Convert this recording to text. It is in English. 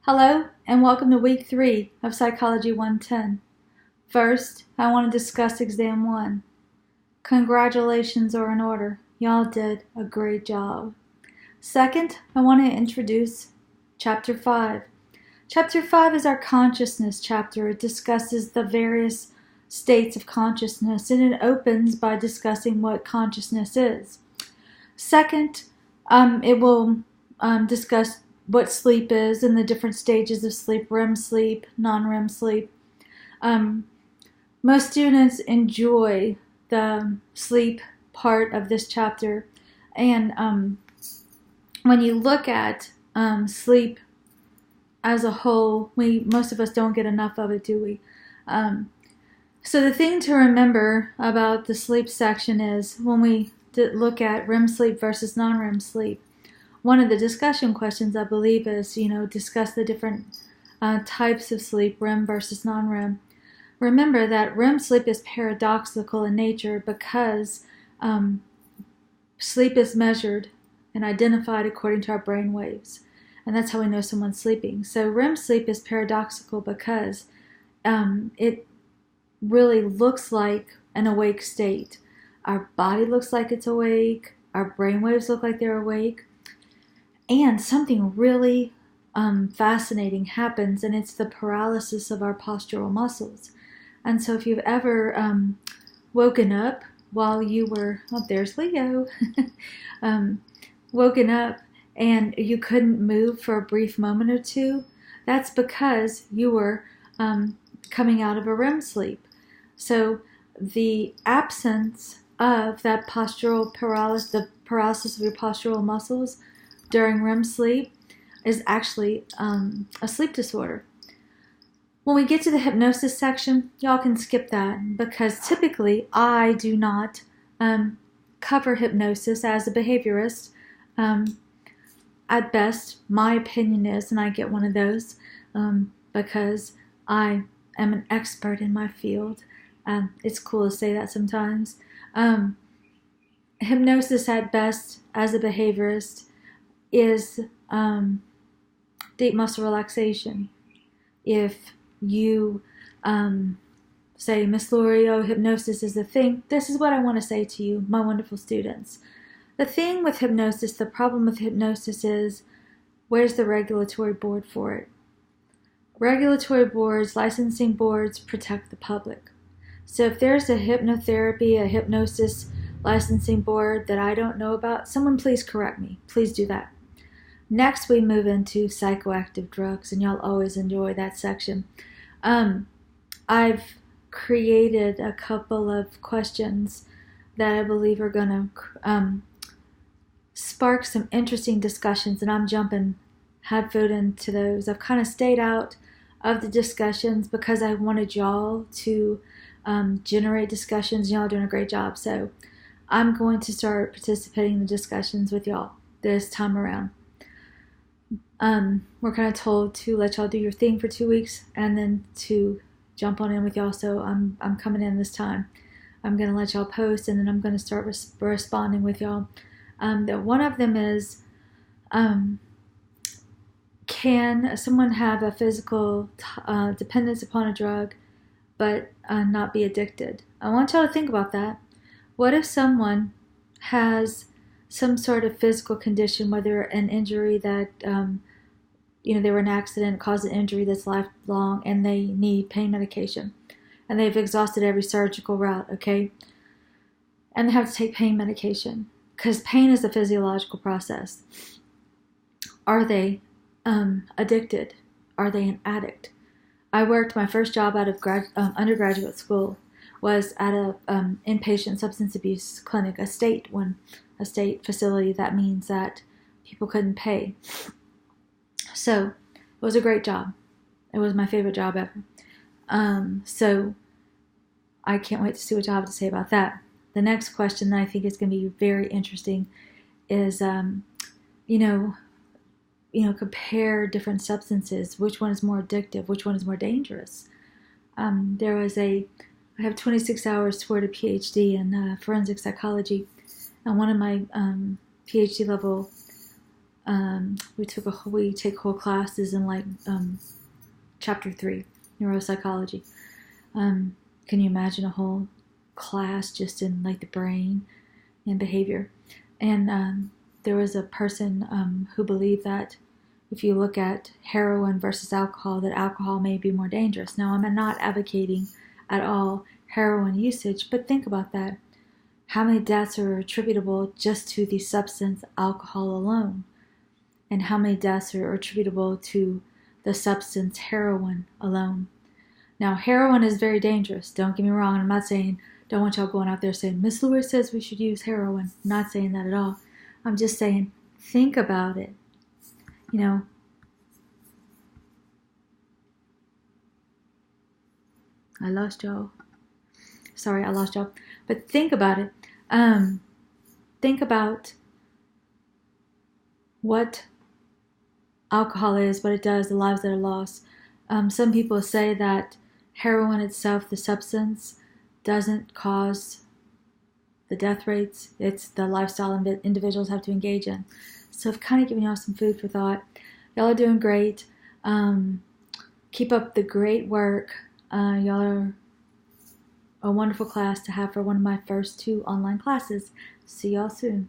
Hello, and welcome to week 3 of Psychology 110. First, I want to discuss exam 1. Congratulations are in order. Y'all did a great job. Second, I want to introduce chapter 5. Chapter 5 is our consciousness chapter. It discusses the various states of consciousness, and it opens by discussing what consciousness is. Second, it will discuss what sleep is and the different stages of sleep, REM sleep, non-REM sleep. Most students enjoy the sleep part of this chapter, and when you look at sleep as a whole, most of us don't get enough of it, do we? So the thing to remember about the sleep section is when we look at REM sleep versus non-REM sleep, one of the discussion questions, I believe, is, discuss the different types of sleep, REM versus non-REM. Remember that REM sleep is paradoxical in nature because sleep is measured and identified according to our brain waves. And that's how we know someone's sleeping. So REM sleep is paradoxical because it really looks like an awake state. Our body looks like it's awake. Our brain waves look like they're awake. And something really fascinating happens, and it's the paralysis of our postural muscles. And so if you've ever woken up while you were, there's Leo, woken up and you couldn't move for a brief moment or two, that's because you were coming out of a REM sleep. So the absence of that postural paralysis, the paralysis of your postural muscles during REM sleep, is actually a sleep disorder. When we get to the hypnosis section, y'all can skip that because typically I do not cover hypnosis as a behaviorist. At best, my opinion is, and I get one of those because I am an expert in my field. It's cool to say that sometimes. Hypnosis at best as a behaviorist is deep muscle relaxation. If you say, Miss Lori, hypnosis is the thing, this is what I want to say to you, my wonderful students. The thing with hypnosis, the problem with hypnosis is, where's the regulatory board for it? Regulatory boards, licensing boards protect the public. So if there's a hypnotherapy, a hypnosis licensing board that I don't know about, someone please correct me. Please do that. Next, we move into psychoactive drugs, and y'all always enjoy that section. I've created a couple of questions that I believe are going to spark some interesting discussions, and I'm jumping headfoot into those. I've kind of stayed out of the discussions because I wanted y'all to generate discussions. Y'all are doing a great job, so I'm going to start participating in the discussions with y'all this time around. We're kind of told to let y'all do your thing for 2 weeks and then to jump on in with y'all, so I'm coming in this time. I'm going to let y'all post, and then I'm going to start responding with y'all. One of them is, can someone have a physical dependence upon a drug but not be addicted? I want y'all to think about that. What if someone has some sort of physical condition, whether an injury that, they were in an accident, caused an injury that's lifelong, and they need pain medication, and they've exhausted every surgical route, okay? And they have to take pain medication, because pain is a physiological process. Are they addicted? Are they an addict? I worked, my first job out of undergraduate school was at a inpatient substance abuse clinic, a state facility. That means that people couldn't pay. So it was a great job. It was my favorite job ever. So I can't wait to see what y'all have to say about that. The next question that I think is going to be very interesting is, compare different substances. Which one is more addictive? Which one is more dangerous? I have 26 hours toward a PhD in forensic psychology, and one of my PhD level We take whole classes in like chapter 3, neuropsychology. Can you imagine a whole class just in like the brain and behavior? And there was a person who believed that if you look at heroin versus alcohol, that alcohol may be more dangerous. Now, I'm not advocating at all heroin usage, but think about that. How many deaths are attributable just to the substance alcohol alone? And how many deaths are attributable to the substance heroin alone? Now, heroin is very dangerous. Don't get me wrong. I'm not saying, don't want y'all going out there saying, Miss Lewis says we should use heroin. I'm not saying that at all. I'm just saying, think about it. You know, I lost y'all. Sorry, I lost y'all. But think about it. Think about what alcohol is, what it does, the lives that are lost. Some people say that heroin itself, the substance, doesn't cause the death rates. It's the lifestyle that individuals have to engage in. So I've kind of given y'all some food for thought. Y'all are doing great. Keep up the great work. Y'all are a wonderful class to have for one of my first 2 online classes. See y'all soon.